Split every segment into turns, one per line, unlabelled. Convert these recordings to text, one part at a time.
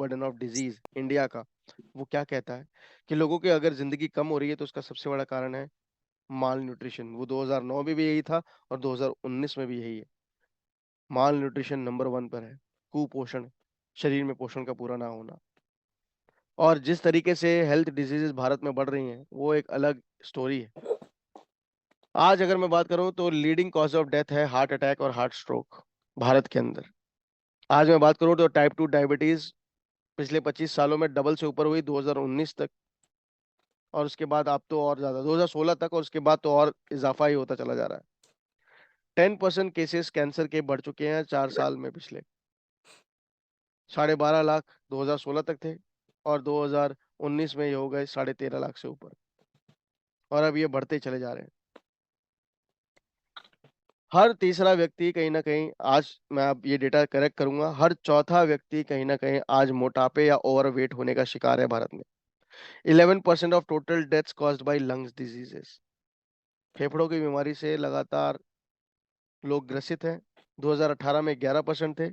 Burden of disease India का, वो क्या कहता है कि लोगों की अगर जिंदगी कम हो रही है तो उसका सबसे बड़ा कारण है माल न्यूट्रिशन। वो 2009 में भी यही था और 2019 में भी यही है। माल न्यूट्रिशन नंबर 1 पर है, कुपोषण, शरीर में पोषण का पूरा ना होना। और जिस तरीके से हेल्थ डिजीजेस भारत में बढ़ रही हैं वो एक अलग स्टोरी है। आज अगर मैं बात करूं तो लीडिंग कॉज ऑफ डेथ है हार्ट अटैक और हार्ट स्ट्रोक भारत के अंदर। आज मैं बात करूं तो टाइप 2 डायबिटीज पिछले 25 सालों में डबल से ऊपर हुई 2019 तक, और उसके बाद अब तो और ज्यादा 2016 तक, और उसके बाद तो और इजाफा ही होता चला जा रहा है। 10% केसेस कैंसर के बढ़ चुके हैं 4 साल में। पिछले 12.5 लाख 2016 तक थे और 2019 में ये हो गए 13.5 लाख से ऊपर, और अब ये बढ़ते चले जा रहे हैं। हर तीसरा व्यक्ति कहीं ना कहीं, आज मैं अब ये डेटा करेक्ट करूंगा, हर चौथा व्यक्ति कहीं ना कहीं आज मोटापे या ओवरवेट होने का शिकार है भारत में। 11% of total deaths caused by lungs diseases, फेफड़ों की बीमारी से लगातार लोग ग्रसित हैं। 2018 में 11% थे,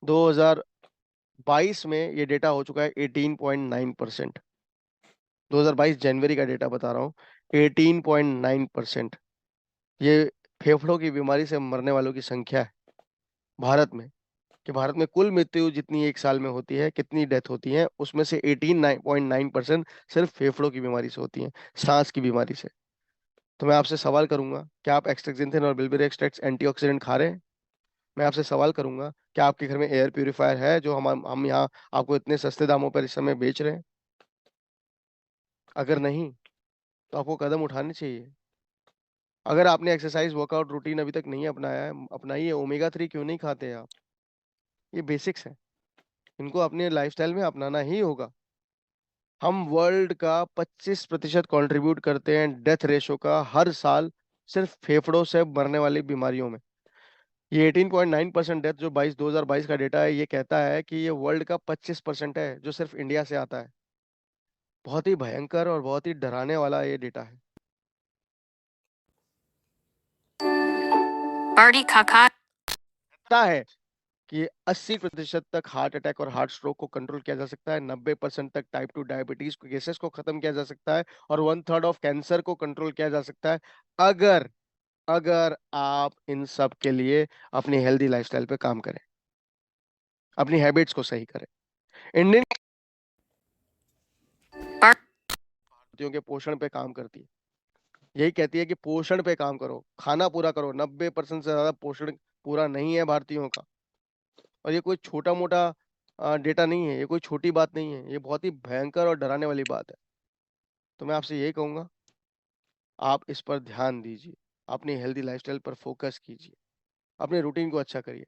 2022 में ये डेटा हो चुका है 18.9%। 2022 जनवरी का डेटा बता रहा हूँ, 18.9% ये फेफड़ों की बीमारी से मरने वालों की संख्या है भारत में। कि भारत में कुल मृत्यु जितनी एक साल में होती है, कितनी डेथ होती है, उसमें से 18.9% सिर्फ फेफड़ों की बीमारी से होती है, सांस की बीमारी से। तो मैं आपसे सवाल करूंगा, क्या आप एक्सटेक्सिंथिन और बिल्बिरी एक्सट्रैक्ट एंटीऑक्सीडेंट खा रहे हैं? मैं आपसे सवाल करूंगा, क्या आपके घर में एयर प्यूरिफायर है जो हम यहाँ आपको इतने सस्ते दामों पर इस समय बेच रहे हैं? अगर नहीं तो आपको कदम उठाने चाहिए। अगर आपने एक्सरसाइज वर्कआउट रूटीन अभी तक नहीं अपनाया है, अपनाइए। ओमेगा 3 क्यों नहीं खाते आप? ये बेसिक्स है, इनको अपने लाइफस्टाइल में अपनाना ही होगा। हम वर्ल्ड का 25% कंट्रीब्यूट करते हैं डेथ रेशो का हर साल, सिर्फ फेफड़ों से मरने वाली बीमारियों में। ये 18.9% डेथ जो 2022 का डेटा है, ये कहता है कि ये वर्ल्ड का 25% है जो सिर्फ इंडिया से आता है। बहुत ही भयंकर और बहुत ही डराने वाला ये डेटा है।
Barty Kakai.
पता है कि 80% तक हार्ट अटैक और हार्ट स्ट्रोक को कंट्रोल किया जा सकता है, 90% तक टाइप 2 डायबिटीज को केसेस को खत्म किया जा सकता है, और 1/3 ऑफ कैंसर को कंट्रोल किया जा सकता है, अगर अगर आप इन सब के लिए अपनी हेल्दी लाइफस्टाइल पे काम करें, अपनी हैबिट्स को सही करें। इंडियन भारतीयों के पोषण पे काम करती है, यही कहती है कि पोषण पे काम करो, खाना पूरा करो। 90% से ज्यादा पोषण पूरा नहीं है भारतीयों का, और ये कोई छोटा मोटा डेटा नहीं है, ये कोई छोटी बात नहीं है, ये बहुत ही भयंकर और डराने वाली बात है। तो मैं आपसे यही कहूंगा, आप इस पर ध्यान दीजिए, अपनी हेल्दी लाइफस्टाइल पर फोकस कीजिए, अपने रूटीन को अच्छा करिए।